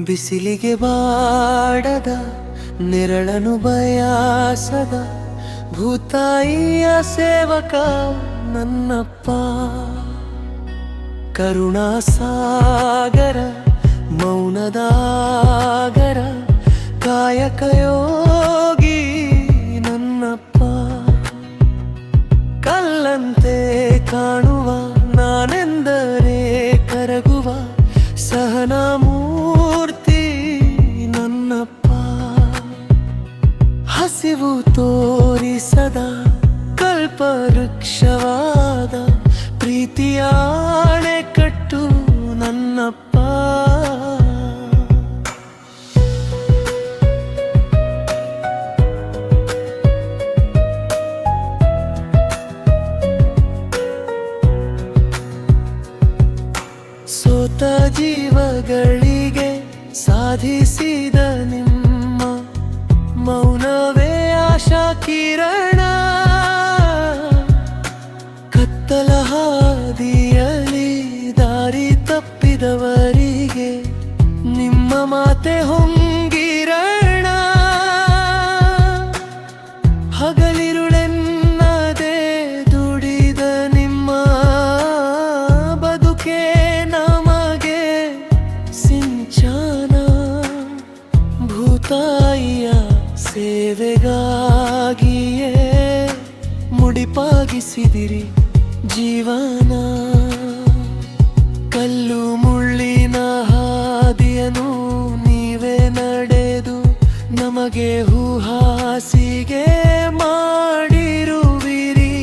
ಬಿಸಿಲಿಗೆ ಬಾಡದ ನೆರಳನು ಬಯಾಸದ ಭೂತಾಯಿಯ ಸೇವಕ ನನ್ನಪ್ಪ. ಕರುಣಾಸಾಗರ ಮೌನದಾಗರ ಕಾಯಕ ಯೋಗಿ ನನ್ನಪ್ಪ. ಕಲ್ಲಂತೆ ಕಾಣುವ ನಾನೆಂದರೆ ಕರಗುವ ಸಹನಾ ಮೂರ್ತಿ ನನ್ನಪ್ಪ. ಹಸಿವು ತೋರಿಸದ ಕಲ್ಪವೃಕ್ಷವಾದ ಪ್ರೀತಿಯ ಅಣೆಕಟ್ಟು ನನ್ನಪ್ಪ. ಸೋತ ಜೀವಗಳಿಗೆ ಸಾಧಿಸಿದ ನಿಮ್ಮ ಮೌನವೇ ಆಶಾ ಕಿರಣ. ಕತ್ತಲ ಹಾದಿಯಲ್ಲಿ ದಾರಿ ತಪ್ಪಿದವರಿಗೆ ನಿಮ್ಮ ಮಾತೆ ಹೊಂಗಿರಣ. ಹಗಲಿರುಳೆನ್ನದೆ ದುಡಿದ ನಿಮ್ಮ ಬದುಕೆ ನಮಗೆ ಸಿಂಚನ. ಭೂತಾಯಿಯ ಸೇವೆಗಾಗಿಯೇ ಮುಡಿಪಾಗಿಸಿದಿರಿ ಜೀವನ. ಕಲ್ಲು ಮುಳ್ಳಿನ ಹಾದಿಯನು ನೀವೇ ನಡೆದು ನಮಗೆ ಹೂಹಾಸಿಗೆ ಮಾಡಿರುವಿರಿ.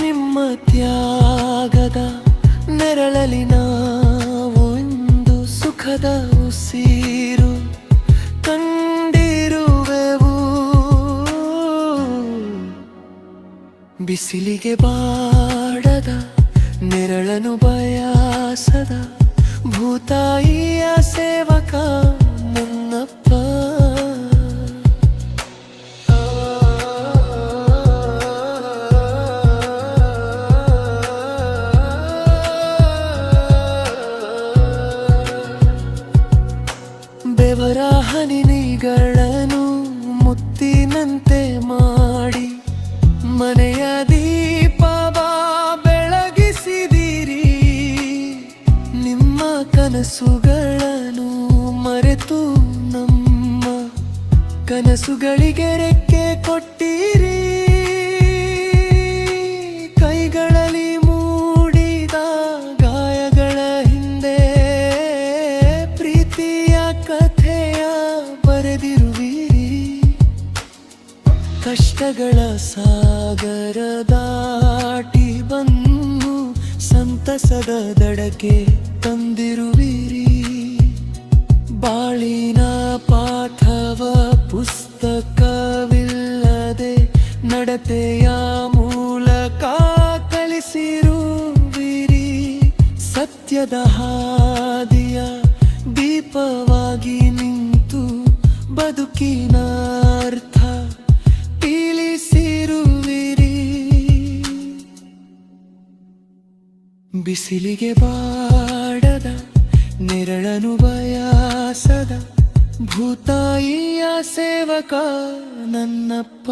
ನಿಮ್ಮ ತ್ಯಾಗದ ನೆರಳಲಿ ನಾವು ಇಂದು ಸುಖದ ಉಸಿರು ಕಂಡಿರುವೆವು. ಬಿಸಿಲಿಗೆ ಬಾಡದ ನೆರಳನು ಬಯಾಸದ ಭೂತಾಯಿಯ ಸೇವಕ ನನ್ನಪ್ಪ. ಬೆವರ ಹನಿಗಳನ್ನು ಮುತ್ತಿನಂತೆ ಮಾಡಿ ಮನೆಯ ದೀಪವ ಬೆಳಗಿಸಿದಿರಿ. ನಿಮ್ಮ ಕನಸುಗಳನ್ನು ಮರೆತು ನಮ್ಮ ಕನಸುಗಳಿಗೆ ರೆಕ್ಕೆ ಕೊಟ್ಟಿರಿ. ಕೈಗಳಲ್ಲಿ ಮೂಡಿದ ಗಾಯಗಳ ಹಿಂದೆ ಪ್ರೀತಿಯ ಕಥೆಯ ಬರೆದಿರುವಿರಿ. ಕಷ್ಟಗಳ ಸಾಗರ ದಾಟಿ ಬಂದು ಸಂತಸದ ದಡಕ್ಕೆ ತಂದಿರುವಿರಿ. ಬಾಳಿನ ಪಾಠವ ಪುಸ್ತಕವಿಲ್ಲದೆ ನಡತೆಯ ಮೂಲಕ ಕಲಿಸಿರುವಿರಿ. ಸತ್ಯದ ಹಾದಿಯ ದೀಪವಾಗಿ ನಿಂತು ಬದುಕಿನ ಅರ್ಥ ತಿಳಿಸಿರುವಿರಿ. ಬಿಸಿಲಿಗೆ ಬಾಡದ ನೆರಳನು ಬಯಾಸದ ಭೂತಾಯಿಯ ಸೇವಕ ನನ್ನಪ್ಪ.